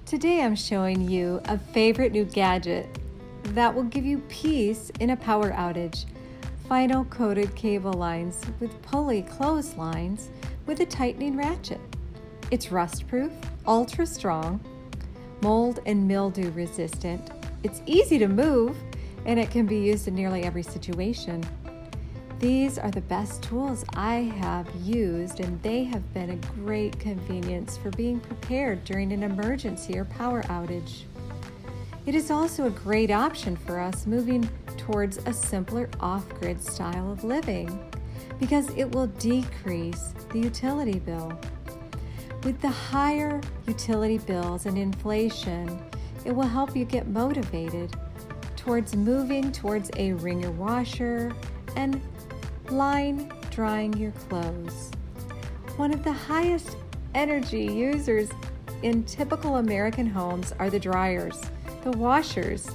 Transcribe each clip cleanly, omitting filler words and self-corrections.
Today I'm showing you a favorite new gadget that will give you peace in a power outage. Vinyl coated cable lines with pulley clotheslines with a tightening ratchet. It's rust proof, ultra strong, mold and mildew resistant. It's easy to move and it can be used in nearly every situation. These are the best tools I have used, and they have been a great convenience for being prepared during an emergency or power outage. It is also a great option for us moving towards a simpler off-grid style of living because it will decrease the utility bill. With the higher utility bills and inflation, it will help you get motivated towards moving towards a wringer washer and line drying your clothes. One of the highest energy users in typical American homes are the dryers, the washers,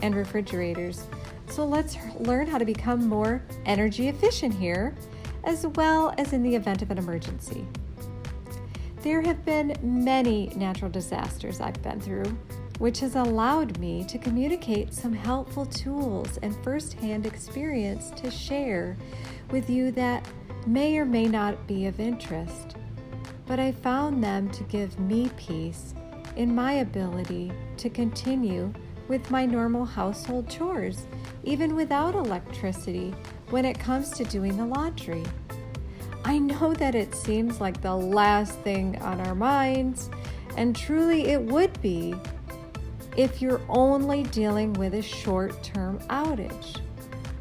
and refrigerators. So let's learn how to become more energy efficient here, as well as in the event of an emergency. There have been many natural disasters I've been through, which has allowed me to communicate some helpful tools and firsthand experience to share with you that may or may not be of interest. But I found them to give me peace in my ability to continue with my normal household chores, even without electricity when it comes to doing the laundry. I know that it seems like the last thing on our minds, and truly it would be if you're only dealing with a short-term outage.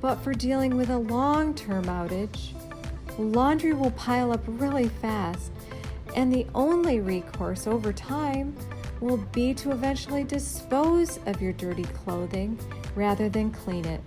But for dealing with a long-term outage, laundry will pile up really fast, and the only recourse over time will be to eventually dispose of your dirty clothing rather than clean it.